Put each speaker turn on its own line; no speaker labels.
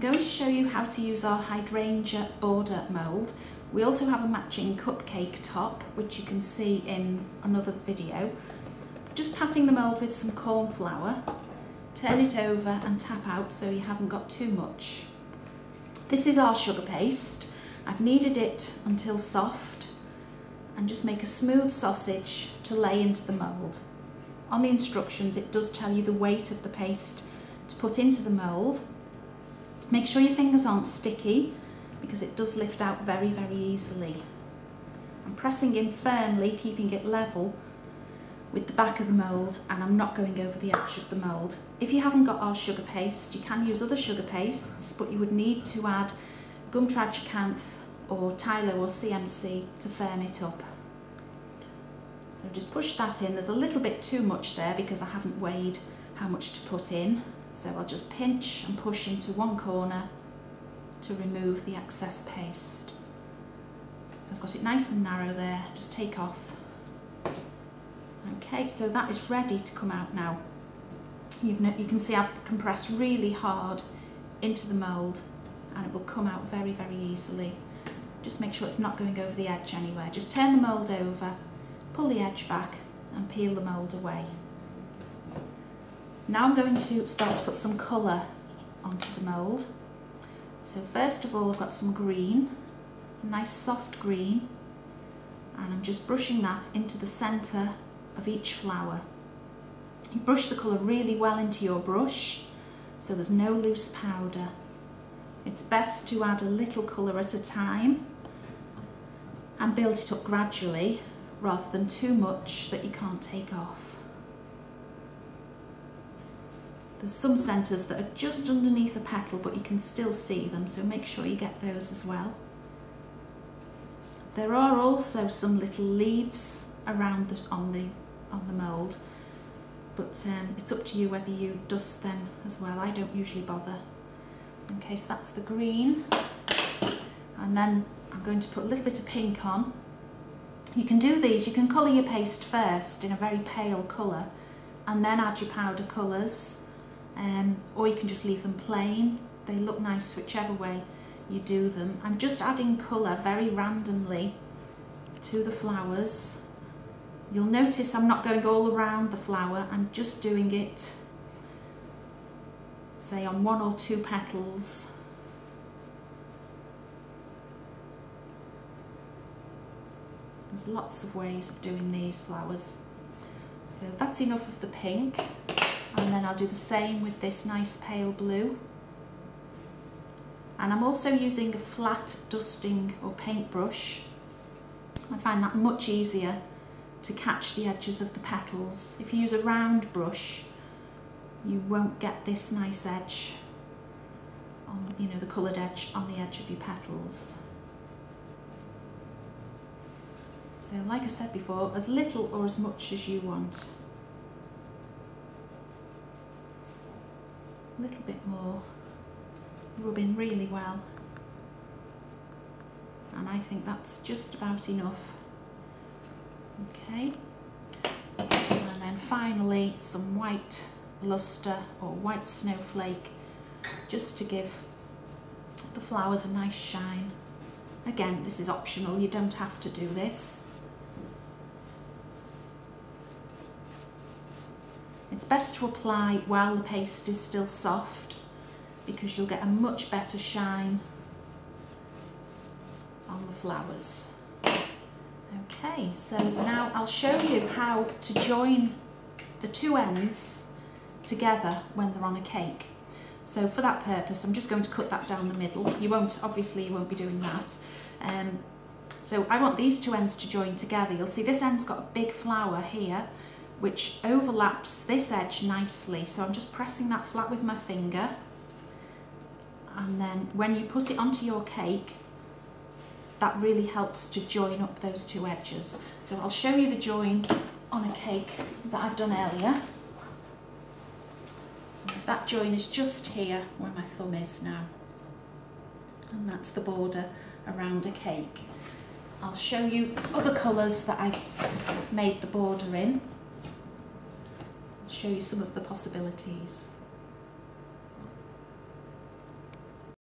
I'm going to show you how to use our Hydrangea Border mould. We also have a matching cupcake top, which you can see in another video. Just patting the mould with some corn flour, turn it over and tap out so you haven't got too much. This is our sugar paste. I've kneaded it until soft and just make a smooth sausage to lay into the mould. On the instructions it does tell you the weight of the paste to put into the mould. Make sure your fingers aren't sticky because it does lift out very, very easily. I'm pressing in firmly, keeping it level with the back of the mould, and I'm not going over the edge of the mould. If you haven't got our sugar paste, you can use other sugar pastes, but you would need to add gum tragacanth or Tylo or CMC to firm it up. So just push that in. There's a little bit too much there because I haven't weighed how much to put in. So I'll just pinch and push into one corner to remove the excess paste. So I've got it nice and narrow there, just take off. Okay, so that is ready to come out now. You can see I've compressed really hard into the mould and it will come out very, very easily. Just make sure it's not going over the edge anywhere. Just turn the mould over, pull the edge back and peel the mould away. Now I'm going to start to put some colour onto the mould. So first of all I've got some green, a nice soft green, and I'm just brushing that into the centre of each flower. You brush the colour really well into your brush so there's no loose powder. It's best to add a little colour at a time and build it up gradually rather than too much that you can't take off. There's some centres that are just underneath the petal but you can still see them, so make sure you get those as well. There are also some little leaves around on the mould, but it's up to you whether you dust them as well. I don't usually bother. Okay, so that's the green, and then I'm going to put a little bit of pink on. You can do these, you can colour your paste first in a very pale colour and then add your powder colours, or you can just leave them plain. They look nice whichever way you do them. I'm just adding colour very randomly to the flowers. You'll notice I'm not going all around the flower, I'm just doing it, say, on one or two petals. There's lots of ways of doing these flowers. So that's enough of the pink, and then I'll do the same with this nice pale blue. And I'm also using a flat dusting or paintbrush. I find that much easier to catch the edges of the petals. If you use a round brush, you won't get this nice edge on, you know, the coloured edge on the edge of your petals. So like I said before, as little or as much as you want. A little bit more, rub in really well. And I think that's just about enough. Okay, and then finally some white luster or white snowflake, just to give the flowers a nice shine. Again, this is optional, you don't have to do this. It's best to apply while the paste is still soft because you'll get a much better shine on the flowers. Okay, so now I'll show you how to join the two ends together when they're on a cake. So for that purpose, I'm just going to cut that down the middle. Obviously you won't be doing that. So I want these two ends to join together. You'll see this end's got a big flower here, which overlaps this edge nicely. So I'm just pressing that flat with my finger. And then when you put it onto your cake, that really helps to join up those two edges. So I'll show you the join on a cake that I've done earlier. That join is just here where my thumb is now. And that's the border around a cake. I'll show you other colours that I've made the border in. I'll show you some of the possibilities.